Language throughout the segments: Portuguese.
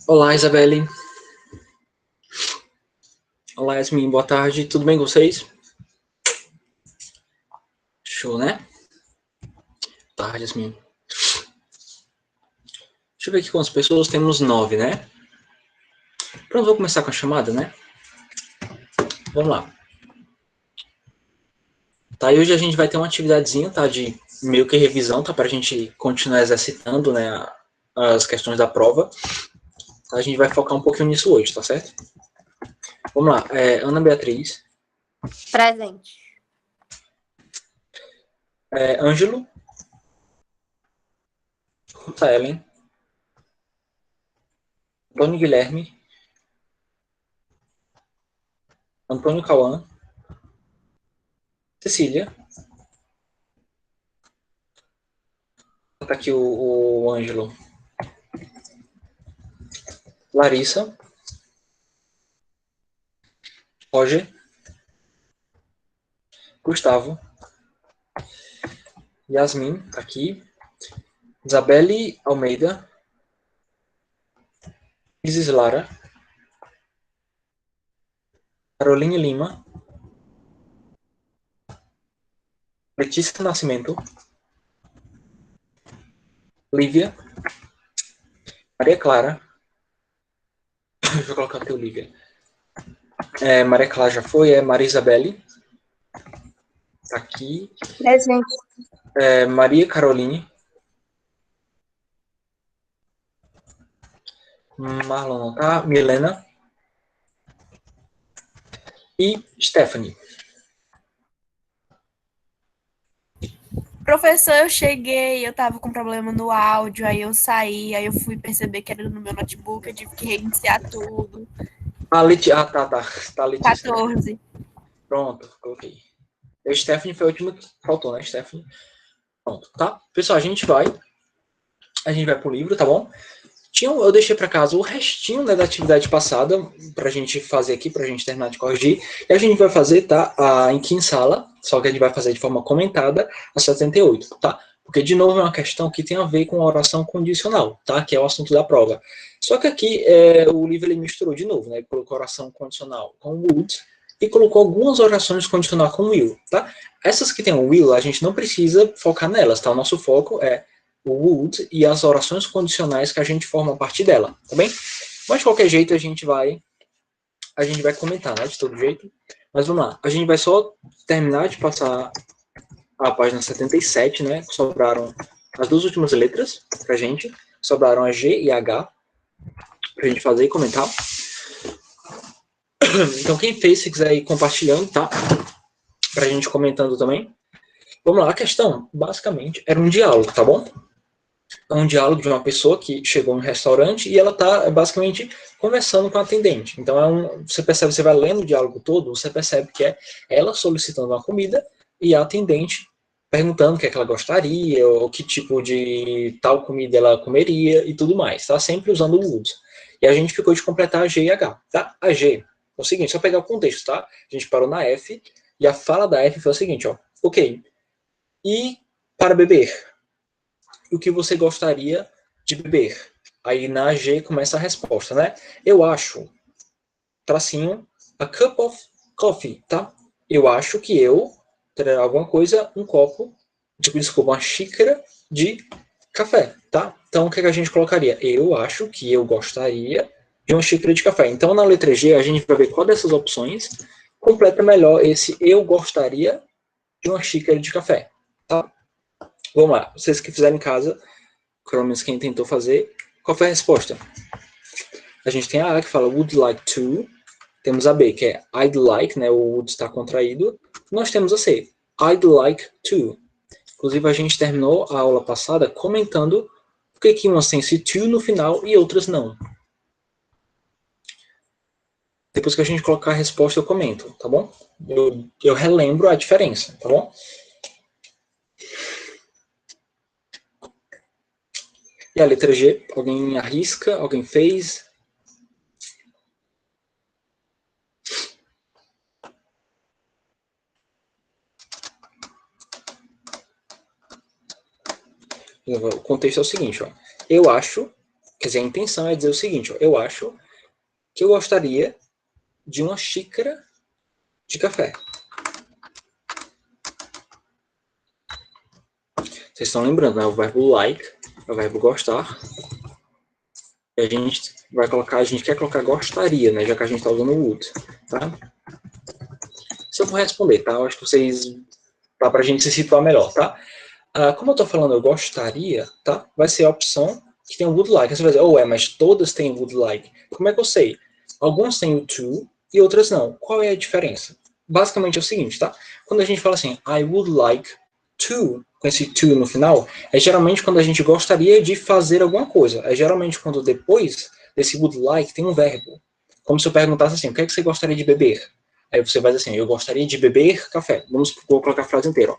Olá, Isabelle. Olá, Yasmin. Boa tarde. Tudo bem com vocês? Show, né? Boa tarde, Yasmin. Deixa eu ver aqui quantas pessoas. Temos 9, né? Pronto, vou começar com a chamada, né? Vamos lá. Tá, e hoje a gente vai ter uma atividadezinha, tá? De meio que revisão, tá? Pra gente continuar exercitando, né? As questões da prova. Tá? A gente vai focar um pouquinho nisso hoje, tá certo? Vamos lá. Ana Beatriz. Presente. Ângelo. Ruta Ellen. Antônio Guilherme. Antônio Cauã. Cecília. Tá aqui o Ângelo. Larissa. Roger. Gustavo. Yasmin, tá aqui. Isabelle Almeida. Isis Lara. Caroline Lima. Letícia Nascimento. Lívia. Maria Clara. Deixa eu colocar aqui o Lívia. Maria Clara já foi. Maria Isabelle. Tá aqui. Presente. Maria Caroline. Marlon não tá. Milena. E Stephanie. Professor, eu cheguei, eu tava com problema no áudio, aí eu saí, aí eu fui perceber que era no meu notebook, eu tive que reiniciar tudo. Tá. Tá, Letícia. 14. Pronto, coloquei. A Stephanie foi a última que faltou, né, Stephanie? Pronto, tá? Pessoal, a gente vai pro livro, tá bom? Eu deixei para casa o restinho, né, da atividade passada pra gente fazer aqui, pra gente terminar de corrigir. E a gente vai fazer, tá, em Kinsala, só que a gente vai fazer de forma comentada, a 78, tá? Porque, de novo, é uma questão que tem a ver com a oração condicional, tá? Que é o assunto da prova. Só que aqui, o livro ele misturou de novo, né? Ele colocou oração condicional com would e colocou algumas orações condicional com will, tá? Essas que tem o will, a gente não precisa focar nelas, tá? O nosso foco é o would e as orações condicionais que a gente forma a partir dela, tá bem? Mas de qualquer jeito a gente vai comentar, né, de todo jeito. Mas vamos lá, a gente vai só terminar de passar a página 77, né, sobraram as duas últimas letras pra gente, sobraram a G e a H pra gente fazer e comentar. Então quem fez, se quiser ir compartilhando, tá? Pra gente comentando também. Vamos lá, a questão, basicamente, era um diálogo, tá bom? É um diálogo de uma pessoa que chegou no restaurante e ela está basicamente conversando com a atendente. Então você percebe, você vai lendo o diálogo todo, você percebe que é ela solicitando uma comida e a atendente perguntando o que é que ela gostaria, ou que tipo de tal comida ela comeria e tudo mais. Tá sempre usando o would. E a gente ficou de completar a G e a H. Tá? A G é o seguinte, só pegar o contexto, tá? A gente parou na F e a fala da F foi o seguinte, ó. Ok. E para beber? O que você gostaria de beber? Aí na G começa a resposta, né? Eu acho, tracinho, a cup of coffee, tá? Eu acho que eu terei alguma coisa, um copo, desculpa, uma xícara de café, tá? Então o que a gente colocaria? Eu acho que eu gostaria de uma xícara de café. Então na letra G a gente vai ver qual dessas opções completa melhor esse eu gostaria de uma xícara de café, tá? Vamos lá, vocês que fizeram em casa, pelo menos quem tentou fazer, qual foi a resposta? A gente tem a A que fala would like to, temos a B que é I'd like, né, o would está contraído, nós temos a C, I'd like to. Inclusive a gente terminou a aula passada comentando por que umas têm esse to no final e outras não. Depois que a gente colocar a resposta eu comento, tá bom? Eu relembro a diferença, tá bom? E a letra G, alguém arrisca, alguém fez? O contexto é o seguinte, ó. Eu acho Quer dizer, a intenção é dizer o seguinte, ó, eu acho que eu gostaria de uma xícara de café. Vocês estão lembrando, né? O verbo like é o verbo gostar. E a gente vai colocar, a gente quer colocar gostaria, né? Já que a gente está usando o would, tá? Se eu vou responder, tá? Eu acho que vocês... Tá pra gente se situar melhor, tá? Como eu tô falando eu gostaria, tá? Vai ser a opção que tem o would like. Aí você vai dizer, mas todas têm would like. Como é que eu sei? Algumas têm o to e outras não. Qual é a diferença? Basicamente é o seguinte, tá? Quando a gente fala assim, I would like to, com esse to no final, é geralmente quando a gente gostaria de fazer alguma coisa. É geralmente quando depois desse would like tem um verbo. Como se eu perguntasse assim, o que é que você gostaria de beber? Aí você vai dizer assim, eu gostaria de beber café. Vou colocar a frase inteira, ó.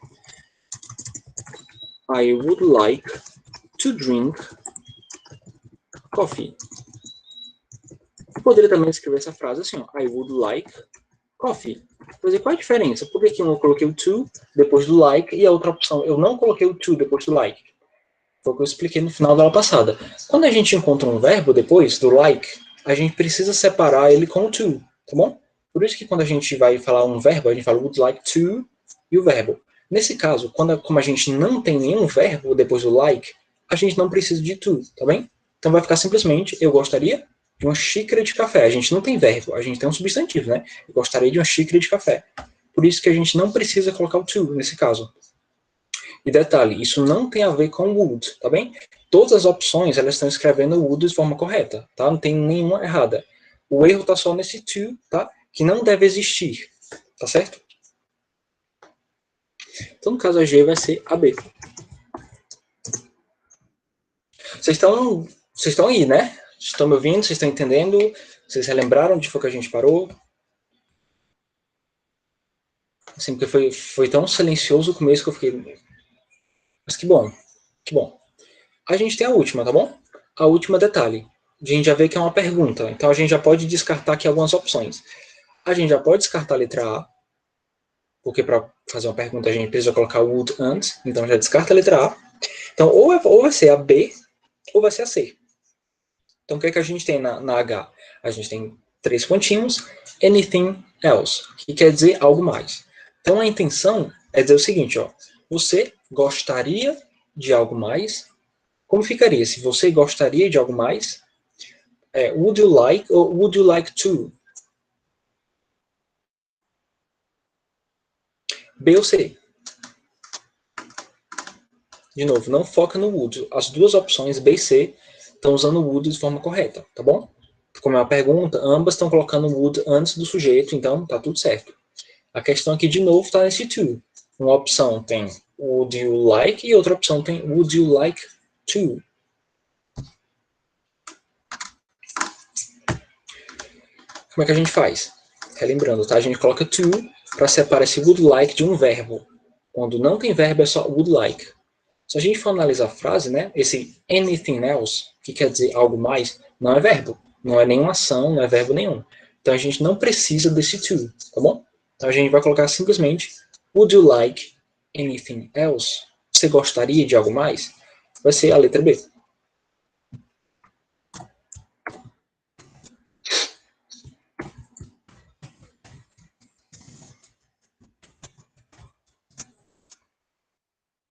I would like to drink coffee. Eu poderia também escrever essa frase assim, ó, I would like coffee. Quer dizer, qual é a diferença? Por que eu coloquei o to depois do like e a outra opção eu não coloquei o to depois do like? Foi o que eu expliquei no final da aula passada. Quando a gente encontra um verbo depois do like, a gente precisa separar ele com o to, tá bom? Por isso que quando a gente vai falar um verbo, a gente fala would like to e o verbo. Nesse caso, como a gente não tem nenhum verbo depois do like, a gente não precisa de to, tá bem? Então vai ficar simplesmente, eu gostaria de uma xícara de café. A gente não tem verbo, a gente tem um substantivo, né? Eu gostaria de uma xícara de café. Por isso que a gente não precisa colocar o to nesse caso. E detalhe, isso não tem a ver com would, tá bem? Todas as opções, elas estão escrevendo would de forma correta, tá? Não tem nenhuma errada. O erro tá só nesse to, tá? Que não deve existir, tá certo? Então, no caso, a G vai ser a B. Vocês estão aí, né? Estão me ouvindo? Vocês estão entendendo? Vocês relembraram de onde foi que a gente parou? Assim, porque foi tão silencioso o começo que eu fiquei... Mas que bom, que bom. A gente tem a última, tá bom? A última detalhe. A gente já vê que é uma pergunta, então a gente já pode descartar aqui algumas opções. A gente já pode descartar a letra A, porque para fazer uma pergunta a gente precisa colocar o would antes, então já descarta a letra A. Então ou vai ser a B, ou vai ser a C. Então o que é que a gente tem na H? A gente tem 3 pontinhos, anything else, que quer dizer algo mais. Então a intenção é dizer o seguinte, ó, você gostaria de algo mais? Como ficaria se você gostaria de algo mais? Would you like ou would you like to? B ou C? De novo, não foca no would. As duas opções B e C estão usando o would de forma correta, tá bom? Como é uma pergunta, ambas estão colocando o would antes do sujeito, então tá tudo certo. A questão aqui, de novo, está nesse to. Uma opção tem would you like e outra opção tem would you like to. Como é que a gente faz? Relembrando, tá? A gente coloca to para separar esse would like de um verbo. Quando não tem verbo é só would like. Se a gente for analisar a frase, né, esse anything else, que quer dizer algo mais, não é verbo. Não é nenhuma ação, não é verbo nenhum. Então a gente não precisa desse to, tá bom? Então a gente vai colocar simplesmente would you like anything else? Você gostaria de algo mais? Vai ser a letra B.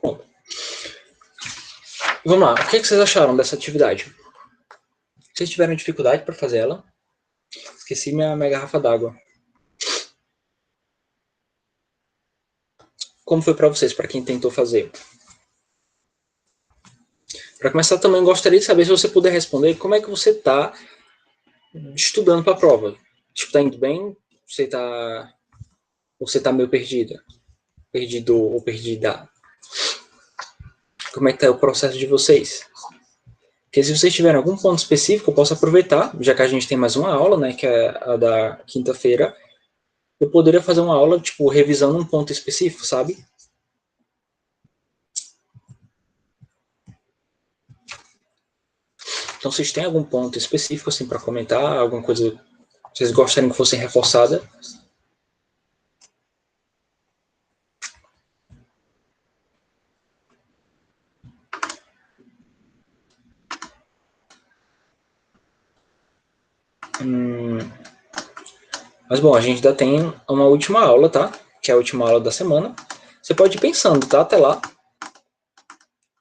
Bom, vamos lá. O que vocês acharam dessa atividade? Vocês tiveram dificuldade para fazer ela? Esqueci minha garrafa d'água. Como foi para vocês, para quem tentou fazer? Para começar, também gostaria de saber, se você puder responder, como é que você está estudando para a prova. Tipo, tá indo bem? Você tá meio perdida? Perdido ou perdida? Como é que tá o processo de vocês? Porque se vocês tiverem algum ponto específico, eu posso aproveitar, já que a gente tem mais uma aula, né, que é a da quinta-feira, eu poderia fazer uma aula, tipo, revisando um ponto específico, sabe? Então, vocês têm algum ponto específico, assim, para comentar? Alguma coisa que vocês gostariam que fosse reforçada? Mas, bom, a gente ainda tem uma última aula, tá? Que é a última aula da semana. Você pode ir pensando, tá? Até lá.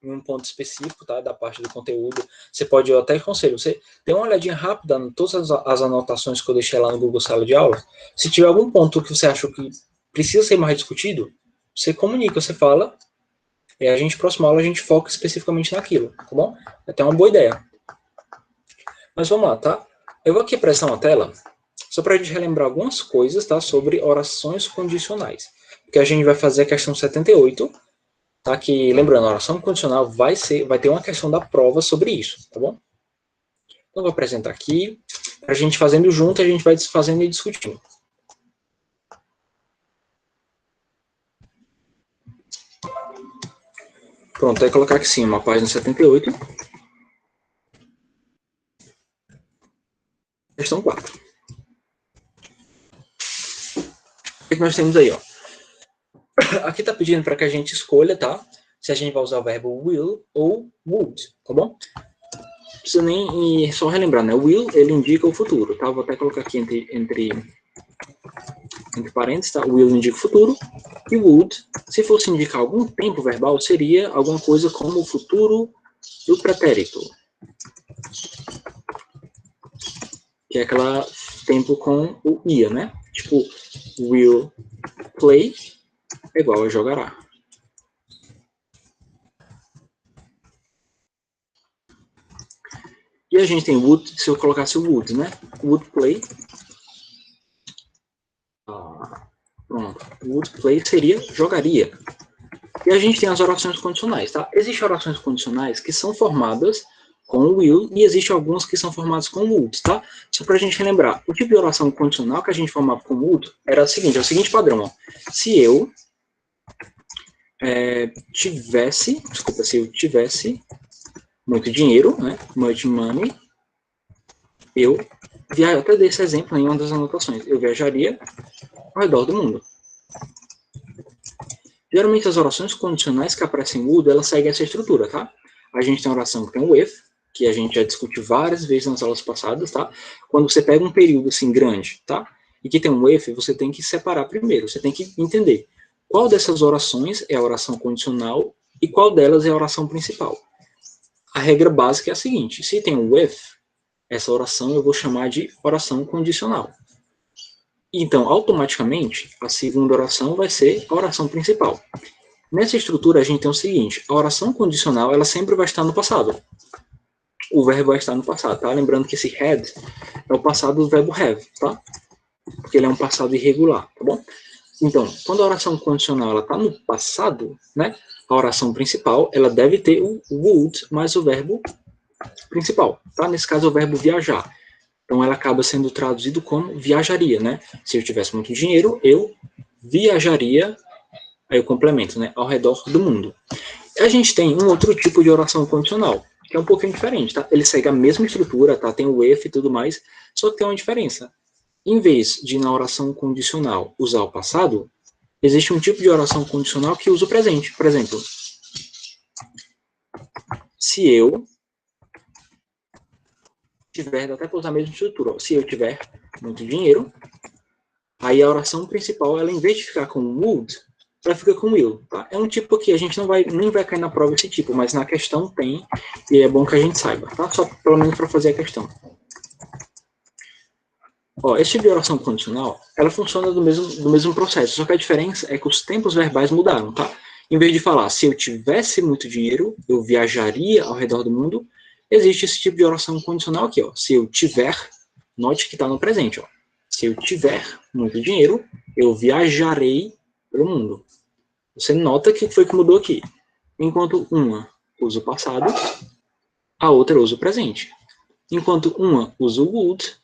Em um ponto específico, tá? Da parte do conteúdo. Você pode, eu até aconselho, você dê uma olhadinha rápida em todas as anotações que eu deixei lá no Google Sala de Aula. Se tiver algum ponto que você acha que precisa ser mais discutido, você comunica, você fala. E a gente, próxima aula, a gente foca especificamente naquilo, tá bom? É até uma boa ideia. Mas vamos lá, tá? Eu vou aqui apresentar uma tela, só para a gente relembrar algumas coisas, tá? Sobre orações condicionais. Porque a gente vai fazer a questão 78, tá? Que, lembrando, a oração condicional vai ter uma questão da prova sobre isso, tá bom? Então, eu vou apresentar aqui, a gente fazendo junto, a gente vai fazendo e discutindo. Pronto, vai colocar aqui sim, uma página 78. Questão 4. O que nós temos aí, ó? Aqui está pedindo para que a gente escolha, tá? Se a gente vai usar o verbo will ou would, tá bom? Não precisa nem só relembrar, né? Will, ele indica o futuro, tá? Vou até colocar aqui entre parênteses, tá? Will indica o futuro. E would, se fosse indicar algum tempo verbal, seria alguma coisa como o futuro do pretérito. Que é aquele tempo com o ia, né? Tipo, will play é igual a jogará. E a gente tem would, se eu colocasse o would, né? Would play. Pronto. Would play seria jogaria. E a gente tem as orações condicionais, tá? Existem orações condicionais que são formadas com o will e existem algumas que são formadas com o would, tá? Só pra gente relembrar, o tipo de oração condicional que a gente formava com o would era o seguinte padrão, ó. Se eu tivesse muito dinheiro, né? Much money, eu até dei esse exemplo em uma das anotações. Eu viajaria ao redor do mundo. Geralmente as orações condicionais que aparecem em would, elas seguem essa estrutura, tá? A gente tem a oração que tem o if, que a gente já discutiu várias vezes nas aulas passadas, tá? Quando você pega um período assim grande, tá? E que tem um if, você tem que separar primeiro, você tem que entender qual dessas orações é a oração condicional e qual delas é a oração principal. A regra básica é a seguinte, se tem um if, essa oração eu vou chamar de oração condicional. Então, automaticamente, a segunda oração vai ser a oração principal. Nessa estrutura, a gente tem o seguinte, a oração condicional, ela sempre vai estar no passado. O verbo vai estar no passado, tá? Lembrando que esse had é o passado do verbo have, tá? Porque ele é um passado irregular, tá bom? Então, quando a oração condicional, ela está no passado, né? A oração principal, ela deve ter o would mais o verbo principal, tá? Nesse caso, é o verbo viajar. Então, ela acaba sendo traduzido como viajaria, né? Se eu tivesse muito dinheiro, eu viajaria, aí eu complemento, né? Ao redor do mundo. A gente tem um outro tipo de oração condicional, que é um pouquinho diferente, tá? Ele segue a mesma estrutura, tá? Tem o if e tudo mais, só que tem uma diferença. Em vez de, na oração condicional, usar o passado, existe um tipo de oração condicional que usa o presente. Por exemplo, se eu tiver, até para usar a mesma estrutura, ó, se eu tiver muito dinheiro, aí a oração principal, ela em vez de ficar com would, ela fica com will, tá? É um tipo que a gente nem vai cair na prova esse tipo, mas na questão tem, e é bom que a gente saiba, tá? Só pelo menos para fazer a questão. Ó, esse tipo de oração condicional, ela funciona do mesmo processo, só que a diferença é que os tempos verbais mudaram, tá? Em vez de falar, se eu tivesse muito dinheiro, eu viajaria ao redor do mundo, existe esse tipo de oração condicional aqui, ó. Se eu tiver, note que está no presente, ó. Se eu tiver muito dinheiro, eu viajarei pelo mundo. Você nota que foi que mudou aqui. Enquanto uma usa o passado, a outra usa o presente. Enquanto uma usa o would,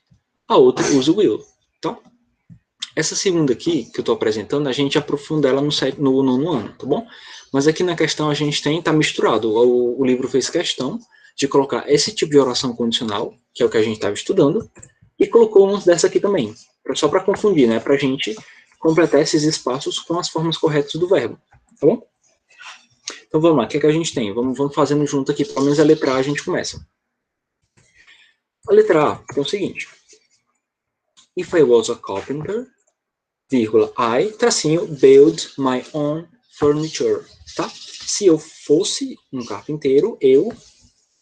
a outra usa o will. Tá? Essa segunda aqui, que eu estou apresentando, a gente aprofunda ela no nono ano, tá bom? Mas aqui na questão a gente tá misturado. O livro fez questão de colocar esse tipo de oração condicional, que é o que a gente estava estudando, e colocou uns dessa aqui também, só para confundir, né? Para a gente completar esses espaços com as formas corretas do verbo, tá bom? Então vamos lá, o que é que a gente tem? Vamos fazendo junto aqui, pelo menos a letra A a gente começa. A letra A tem o seguinte, If I was a carpenter, vírgula, I, tracinho, build my own furniture, tá? Se eu fosse um carpinteiro, eu,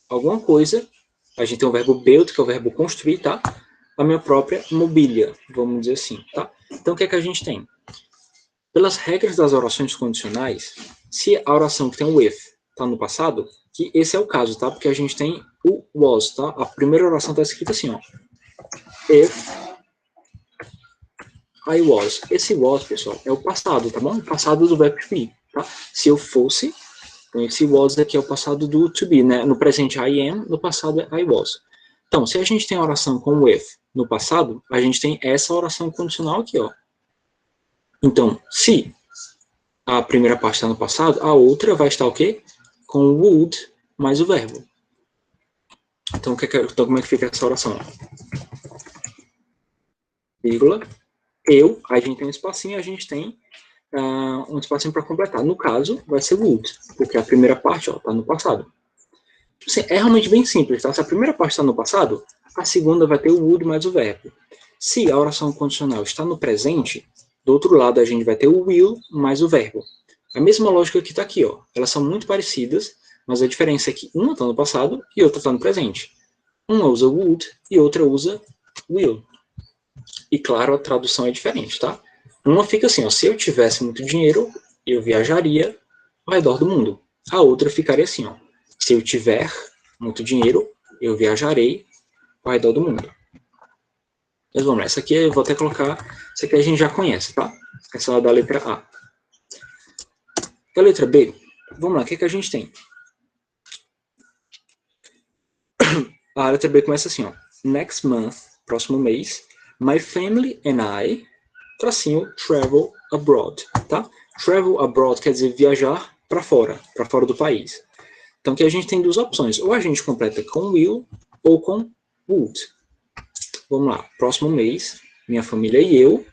alguma coisa, a gente tem o verbo build, que é o verbo construir, tá? A minha própria mobília, vamos dizer assim, tá? Então, o que é que a gente tem? Pelas regras das orações condicionais, se a oração que tem o if tá no passado, que esse é o caso, tá? Porque a gente tem o was, tá? A primeira oração tá escrita assim, ó. If I was. Esse was, pessoal, é o passado, tá bom? O passado do verbo to be, tá? Se eu fosse, então esse was aqui é o passado do to be, né? No presente I am, no passado é I was. Então, se a gente tem a oração com o if no passado, a gente tem essa oração condicional aqui, ó. Então, se a primeira parte está no passado, a outra vai estar o quê? Com o would mais o verbo. Então, como é que fica essa oração? Vírgula, eu, a gente tem um espacinho, a gente tem um espacinho para completar. No caso, vai ser would, porque a primeira parte está no passado. Assim, é realmente bem simples, tá? Se a primeira parte está no passado, a segunda vai ter o would mais o verbo. Se a oração condicional está no presente, do outro lado a gente vai ter o will mais o verbo. A mesma lógica que está aqui, ó. Elas são muito parecidas, mas a diferença é que uma está no passado e outra está no presente. Uma usa would e outra usa will. E claro, a tradução é diferente, tá? Uma fica assim, ó, se eu tivesse muito dinheiro, eu viajaria ao redor do mundo. A outra ficaria assim, ó, se eu tiver muito dinheiro, eu viajarei ao redor do mundo. Mas vamos lá, essa aqui eu vou até colocar, essa aqui a gente já conhece, tá? Essa é da letra A. Da letra B, vamos lá, o que a gente tem? A letra B começa assim, ó. Next month, próximo mês, my family and I, tracinho, travel abroad, tá? Travel abroad quer dizer viajar para fora do país. Então aqui a gente tem duas opções, ou a gente completa com will ou com would. Vamos lá, próximo mês, minha família e eu,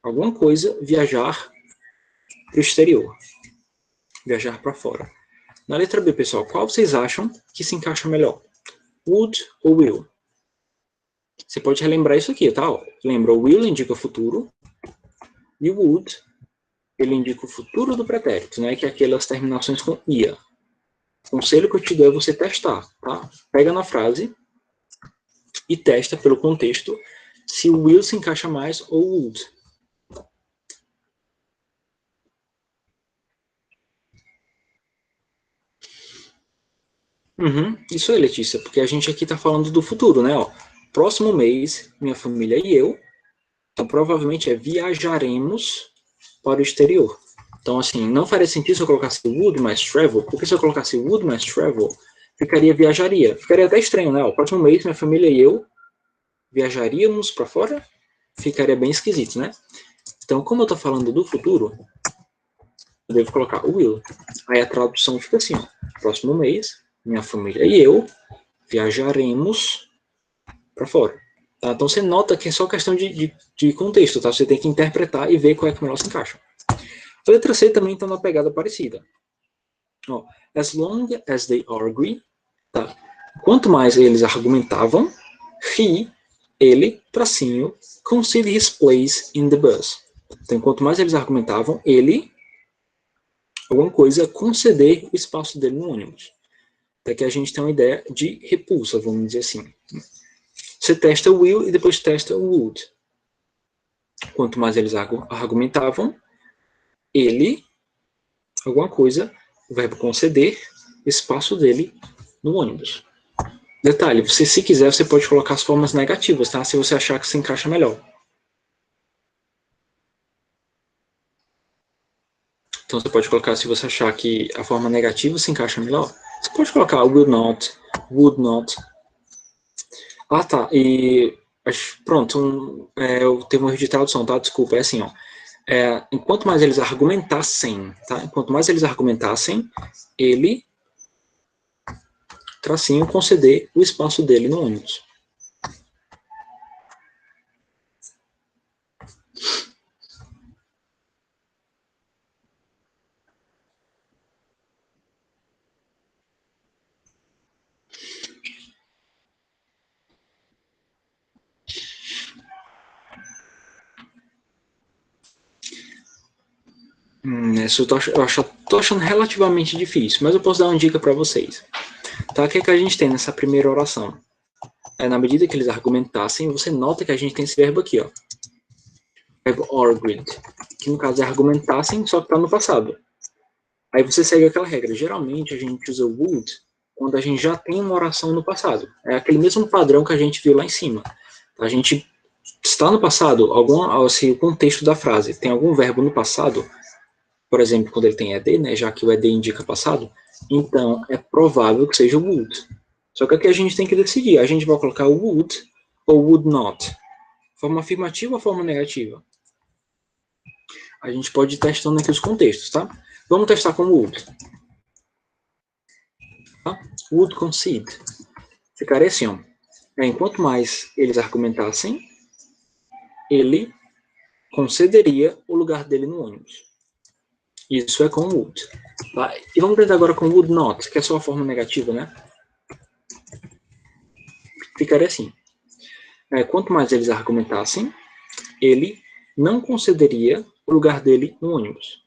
alguma coisa, viajar para o exterior. Viajar para fora. Na letra B, pessoal, qual vocês acham que se encaixa melhor? Would ou will? Você pode relembrar isso aqui, tá? Lembra, o will indica o futuro e o would, ele indica o futuro do pretérito, né? Que é aquelas terminações com ia. O conselho que eu te dou é você testar, tá? Pega na frase e testa pelo contexto se o will se encaixa mais ou o would. Isso aí, Letícia, porque a gente aqui está falando do futuro, né? Ó, próximo mês, minha família e eu, então provavelmente viajaremos para o exterior. Então, assim, não faria sentido se eu colocasse would mais travel, porque se eu colocasse would mais travel, ficaria viajaria. Ficaria até estranho, né? O próximo mês, minha família e eu viajaríamos para fora, ficaria bem esquisito, né? Então, como eu estou falando do futuro, eu devo colocar will. Aí a tradução fica assim, ó. Próximo mês, minha família e eu viajaremos para fora. Tá? Então, você nota que é só questão de contexto, tá? Você tem que interpretar e ver qual é que melhor se encaixa. A letra C também está numa pegada parecida. Ó, as long as they argue, tá? Quanto mais eles argumentavam, ele, tracinho, concede his place in the bus. Então, quanto mais eles argumentavam, ele, alguma coisa, conceder o espaço dele no ônibus. Até que a gente tem uma ideia de repulsa, vamos dizer assim. Você testa o will e depois testa o would. Quanto mais eles argumentavam, ele, alguma coisa, o verbo conceder, espaço dele no ônibus. Detalhe, você, se quiser, você pode colocar as formas negativas, tá? Se você achar que se encaixa melhor. Então você pode colocar, se você achar que a forma negativa se encaixa melhor, você pode colocar will not, would not. Ah, tá. E pronto, eu tenho um erro de tradução, tá? Desculpa, é assim, ó. Enquanto mais eles argumentassem, tá? Enquanto mais eles argumentassem, ele, tracinho, conceder o espaço dele no ônibus. Isso tô achando relativamente difícil, mas eu posso dar uma dica para vocês. Tá? O que é que a gente tem nessa primeira oração? Na medida que eles argumentassem, você nota que a gente tem esse verbo aqui, ó. Verbo argued, que no caso é argumentassem, só que tá no passado. Aí você segue aquela regra. Geralmente a gente usa would quando a gente já tem uma oração no passado. É aquele mesmo padrão que a gente viu lá em cima. A gente está no passado, se o contexto da frase tem algum verbo no passado, por exemplo, quando ele tem ed, né, já que o ed indica passado, então é provável que seja o would. Só que aqui a gente tem que decidir. A gente vai colocar o would ou would not. Forma afirmativa ou forma negativa? A gente pode ir testando aqui os contextos, tá? Vamos testar com o would. Tá? Would concede. Ficaria assim, ó. Enquanto mais eles argumentassem, ele concederia o lugar dele no ônibus. Isso é com would. Tá? E vamos tentar agora com would not, que é só a forma negativa, né? Ficaria assim. Quanto mais eles argumentassem, ele não concederia o lugar dele no ônibus.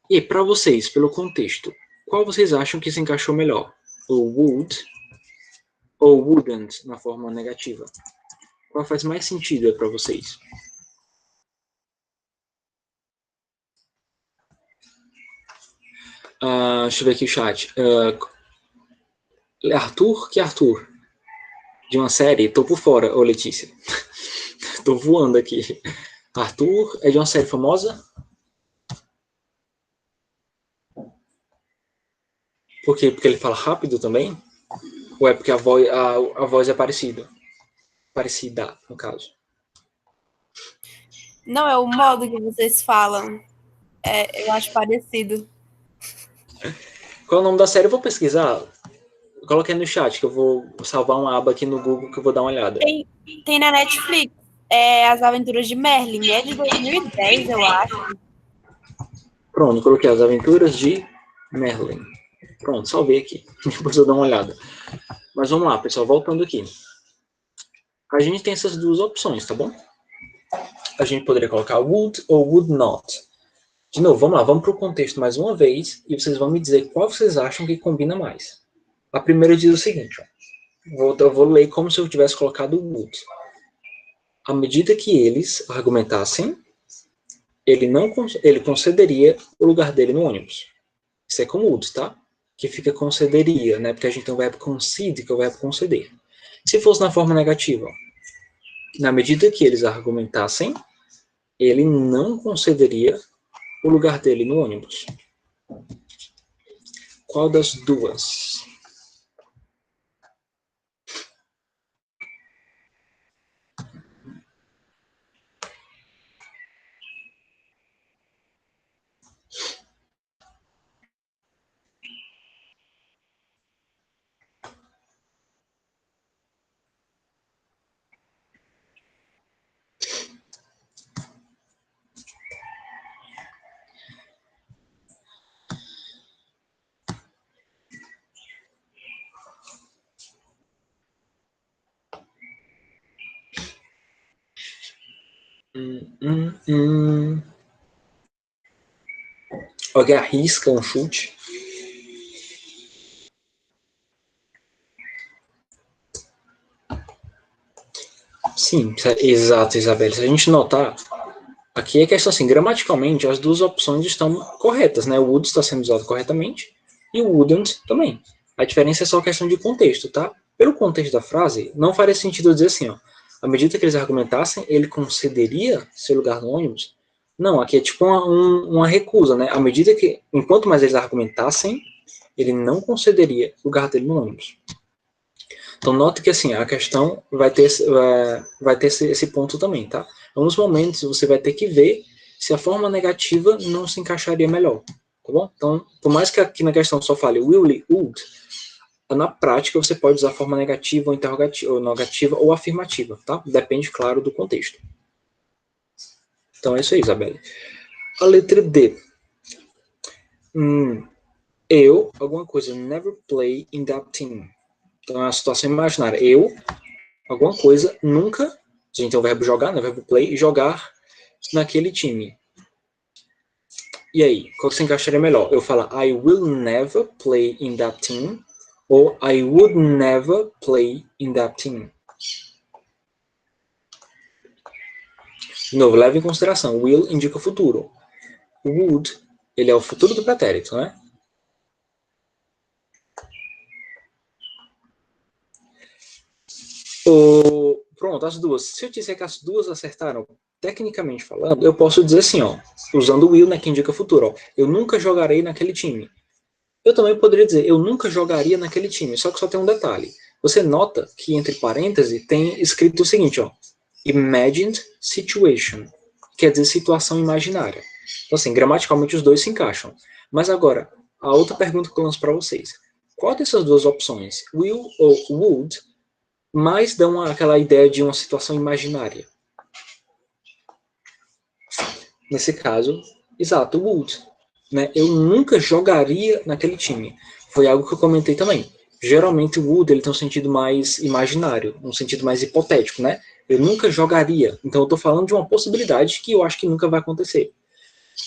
E para vocês, pelo contexto, qual vocês acham que se encaixou melhor? O would ou wouldn't na forma negativa? Qual faz mais sentido para vocês? Deixa eu ver aqui o chat. Arthur, que Arthur? De uma série? Tô por fora, ô Letícia. Tô voando aqui. Arthur é de uma série famosa? Por quê? Porque ele fala rápido também? Ou é porque a voz é parecida? Parecida, no caso. Não, é o modo que vocês falam. Eu acho parecido. Qual é o nome da série? Eu vou pesquisar. Coloquei no chat, que eu vou salvar uma aba aqui no Google que eu vou dar uma olhada. Tem na Netflix. As Aventuras de Merlin. É de 2010, eu acho. Pronto, coloquei As Aventuras de Merlin. Pronto, salvei aqui. Depois eu dou uma olhada. Mas vamos lá, pessoal, voltando aqui. A gente tem essas duas opções, tá bom? A gente poderia colocar would ou would not. De novo, vamos lá, vamos para o contexto mais uma vez e vocês vão me dizer qual vocês acham que combina mais. A primeira diz o seguinte, ó. Eu vou ler como se eu tivesse colocado would. À medida que eles argumentassem, ele concederia o lugar dele no ônibus. Isso é com would, tá? Que fica concederia, né? Porque a gente tem o verbo concede, que é o verbo conceder. Se fosse na forma negativa, na medida que eles argumentassem, ele não concederia o lugar dele no ônibus. Qual das duas? Alguém arrisca um chute? Sim, exato, Isabelle. Se a gente notar, aqui é questão assim, gramaticalmente, as duas opções estão corretas, né? O would está sendo usado corretamente e o wouldn't também. A diferença é só questão de contexto, tá? Pelo contexto da frase, não faria sentido dizer assim, ó. À medida que eles argumentassem, ele concederia seu lugar no ônibus? Não, aqui é tipo uma recusa, né? À medida que, enquanto mais eles argumentassem, ele não concederia lugar dele no ônibus. Então, note que assim, a questão vai ter esse ponto também, tá? Em alguns momentos, você vai ter que ver se a forma negativa não se encaixaria melhor, tá bom? Então, por mais que aqui na questão só fale will, would, na prática você pode usar a forma negativa ou interrogativa, ou negativa ou afirmativa, tá? Depende, claro, do contexto. Então, é isso aí, Isabelle. A letra D. Alguma coisa, never play in that team. Então, é uma situação imaginária. Alguma coisa, nunca, a gente tem o verbo jogar, né, o verbo play, jogar naquele time. E aí, qual que você encaixaria melhor? Eu falar I will never play in that team ou I would never play in that team? De novo, leve em consideração, will indica o futuro. Would, ele é o futuro do pretérito, né? Pronto, as duas. Se eu disser que as duas acertaram, tecnicamente falando, eu posso dizer assim, ó, usando o will, né, que indica futuro, ó, eu nunca jogarei naquele time. Eu também poderia dizer, eu nunca jogaria naquele time, só que só tem um detalhe. Você nota que entre parênteses tem escrito o seguinte, ó, imagined situation, quer dizer situação imaginária. Então assim, gramaticalmente os dois se encaixam. Mas agora, a outra pergunta que eu lanço para vocês. Qual dessas duas opções, will ou would, mais dão aquela ideia de uma situação imaginária? Nesse caso, exato, would. Né? Eu nunca jogaria naquele time. Foi algo que eu comentei também. Geralmente o would ele tem um sentido mais imaginário, um sentido mais hipotético, né? Eu nunca jogaria. Então eu estou falando de uma possibilidade que eu acho que nunca vai acontecer.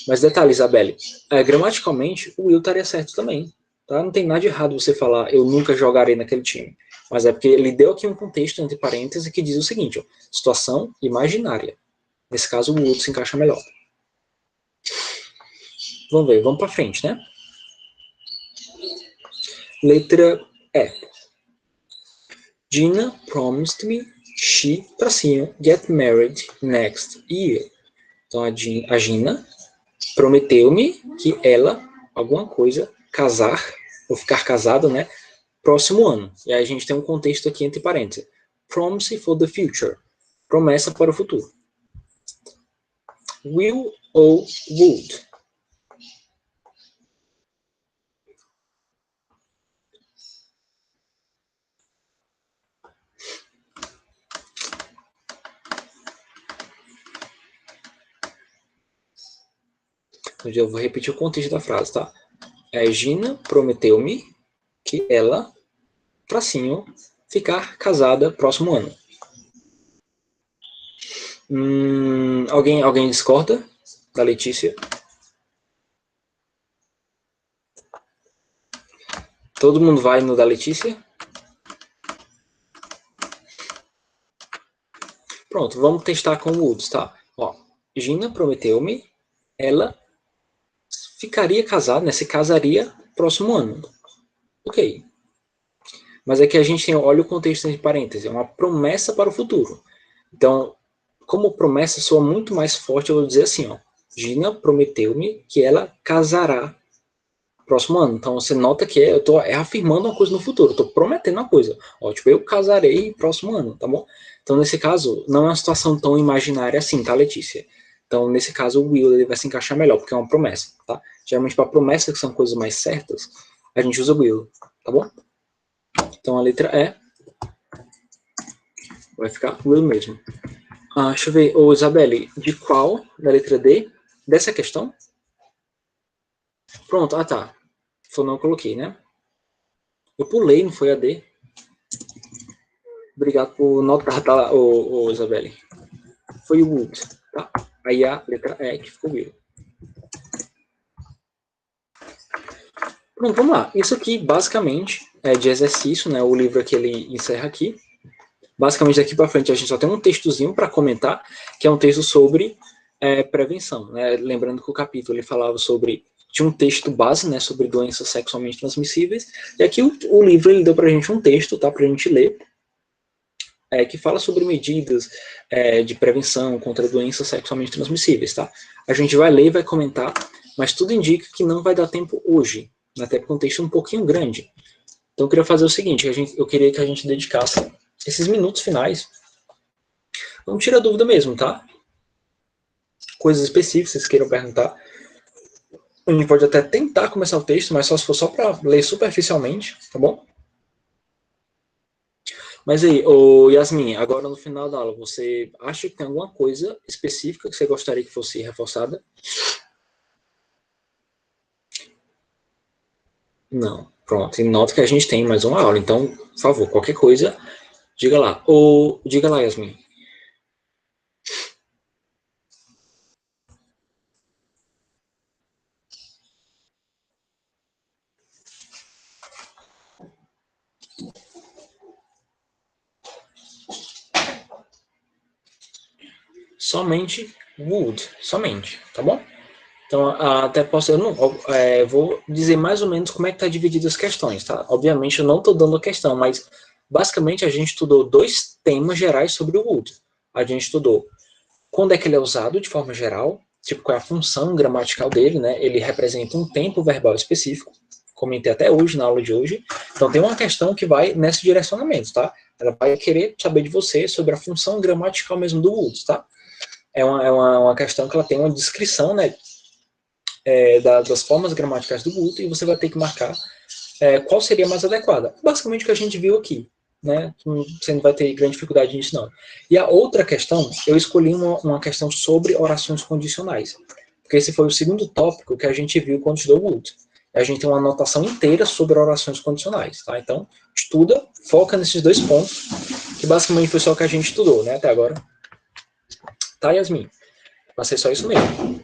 Mas detalhe, Isabelle, gramaticalmente o will estaria certo também. Tá? Não tem nada de errado você falar eu nunca jogarei naquele time. Mas é porque ele deu aqui um contexto entre parênteses que diz o seguinte, ó, situação imaginária. Nesse caso o would se encaixa melhor. Vamos ver, vamos para frente, né? Letra E. Gina promised me she, tracinho, get married next year. Então a Gina prometeu-me que ela, alguma coisa, casar, ou ficar casada, né? Próximo ano. E aí a gente tem um contexto aqui entre parênteses. Promise for the future. Promessa para o futuro. Will ou would? Eu vou repetir o contexto da frase, tá? Gina prometeu-me que ela, tracinho, ficar casada próximo ano. Alguém discorda da Letícia? Todo mundo vai no da Letícia? Pronto, vamos testar com o Woods, tá? Ó, Gina prometeu-me, ela ficaria casada, né? Se casaria próximo ano. Ok. Mas aqui a gente tem, olha o contexto entre parênteses, é uma promessa para o futuro. Então, como promessa soa muito mais forte, eu vou dizer assim, ó. Gina prometeu-me que ela casará próximo ano. Então você nota que eu estou afirmando uma coisa no futuro, estou prometendo uma coisa. Ó, tipo, eu casarei próximo ano, tá bom? Então nesse caso, não é uma situação tão imaginária assim, tá, Letícia? Então nesse caso o will ele vai se encaixar melhor, porque é uma promessa, tá? Geralmente para promessas que são coisas mais certas, a gente usa o will, tá bom? Então a letra E vai ficar will mesmo. Deixa eu ver, ô Isabelle, de qual da letra D? Dessa questão? Pronto, tá. Só não coloquei, né? Eu pulei, não foi a D. Obrigado por notar, tá, Isabelle. Foi o would, tá? Aí a letra E que ficou will. Pronto, vamos lá. Isso aqui, basicamente, é de exercício, né? O livro aqui, ele encerra aqui. Basicamente, daqui para frente, a gente só tem um textozinho para comentar, que é um texto sobre prevenção, né? Lembrando que o capítulo ele falava sobre... Tinha um texto base, né? Sobre doenças sexualmente transmissíveis. E aqui o livro, ele deu para a gente um texto, tá? Para a gente ler. Que fala sobre medidas de prevenção contra doenças sexualmente transmissíveis, tá? A gente vai ler e vai comentar, mas tudo indica que não vai dar tempo hoje, até porque o texto é um pouquinho grande. Então eu queria fazer o seguinte, eu queria que a gente dedicasse esses minutos finais. Não tira dúvida mesmo, tá? Coisas específicas que vocês queiram perguntar. A gente pode até tentar começar o texto, mas só se for só para ler superficialmente, tá bom? Mas aí, Yasmin, agora no final da aula, você acha que tem alguma coisa específica que você gostaria que fosse reforçada? Não. Pronto. E nota que a gente tem mais uma aula. Então, por favor, qualquer coisa, diga lá. Diga lá, Yasmin. somente would, somente, tá bom? Então, até posso, eu não, vou dizer mais ou menos como é que está dividido as questões, tá? Obviamente, eu não estou dando a questão, mas basicamente a gente estudou 2 temas gerais sobre o would. A gente estudou quando é que ele é usado de forma geral, tipo, qual é a função gramatical dele, né? Ele representa um tempo verbal específico, comentei até hoje, na aula de hoje. Então, tem uma questão que vai nesse direcionamento, tá? Ela vai querer saber de você sobre a função gramatical mesmo do would, tá? É uma questão que ela tem uma descrição, né? Das formas gramaticais do would, e você vai ter que marcar qual seria mais adequada. Basicamente o que a gente viu aqui, né? Você não vai ter grande dificuldade nisso, não. E a outra questão, eu escolhi uma questão sobre orações condicionais, porque esse foi o segundo tópico que a gente viu quando estudou o would. A gente tem uma anotação inteira sobre orações condicionais, tá? Então, estuda, foca nesses 2 pontos, que basicamente foi só o que a gente estudou, né, até agora. Tá, Yasmin? Vai ser só isso mesmo.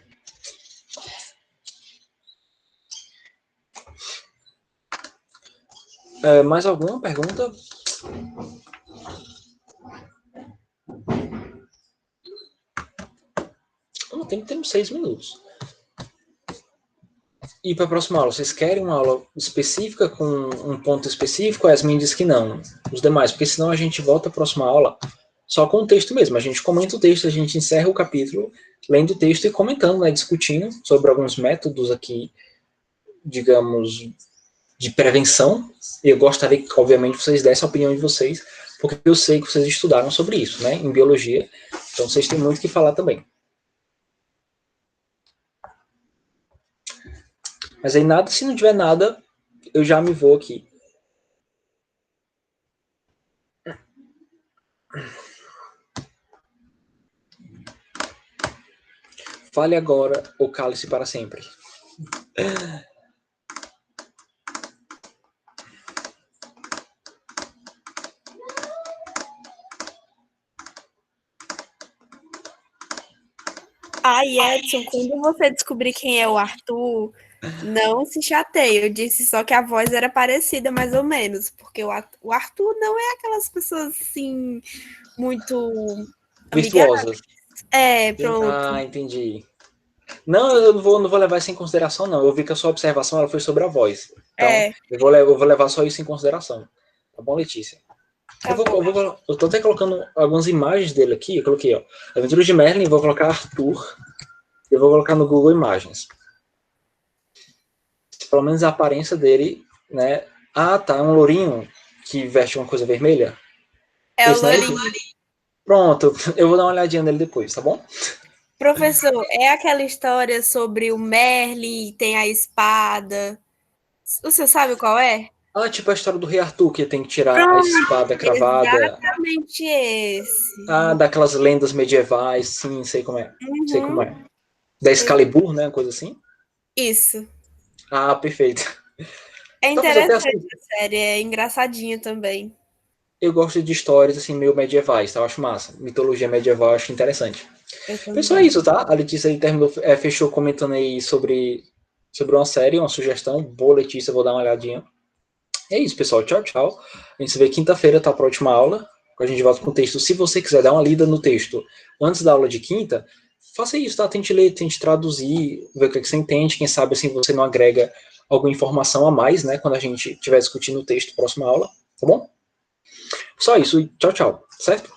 Mais alguma pergunta? Temos 6 minutos. E para a próxima aula, vocês querem uma aula específica com um ponto específico? A Yasmin diz que não. Os demais, porque senão a gente volta à próxima aula só com o texto mesmo. A gente comenta o texto, a gente encerra o capítulo lendo o texto e comentando, né, discutindo sobre alguns métodos aqui, digamos, de prevenção. E eu gostaria que, obviamente, vocês dessem a opinião de vocês, porque eu sei que vocês estudaram sobre isso, né, em biologia. Então, vocês têm muito o que falar também. Mas aí nada, se não tiver nada, eu já me vou aqui. Fale agora ou cale-se para sempre. Ai, Edson, quando você descobrir quem é o Arthur, não se chateie. Eu disse só que a voz era parecida, mais ou menos, porque o Arthur não é aquelas pessoas assim, muito Virtuosas. pronto. Ah, entendi. Não, eu não vou levar isso em consideração, não. Eu vi que a sua observação ela foi sobre a voz. Então, eu vou levar só isso em consideração. Tá bom, Letícia? Tá eu tô até colocando algumas imagens dele aqui. Eu coloquei, ó, Aventuras de Merlin, vou colocar Arthur. Eu vou colocar no Google Imagens. Pelo menos a aparência dele, né? Ah, tá, é um lourinho que veste uma coisa vermelha. É o lourinho. Pronto, eu vou dar uma olhadinha nele depois, tá bom? Professor, é aquela história sobre o Merlin, tem a espada. Você sabe qual é? Ah, tipo a história do Rei Arthur, que tem que tirar a espada cravada. Exatamente esse. Ah, daquelas lendas medievais, sim, sei como é. Sei como é. Da Excalibur, né? Coisa assim. Isso. Ah, perfeito. É interessante a série, é engraçadinha também. Eu gosto de histórias assim, meio medievais, tá? Eu acho massa. Mitologia medieval eu acho interessante. Pessoal, é isso, tá? A Letícia aí terminou, fechou comentando aí sobre uma série, uma sugestão. Boa, Letícia, vou dar uma olhadinha. É isso, pessoal. Tchau, tchau. A gente se vê quinta-feira, tá? Para a última aula. A gente volta com o texto. Se você quiser dar uma lida no texto antes da aula de quinta, faça isso, tá? Tente ler, tente traduzir, ver o que você entende. Quem sabe assim você não agrega alguma informação a mais, né? Quando a gente estiver discutindo o texto, próxima aula, tá bom? Só isso. Tchau, tchau. Certo?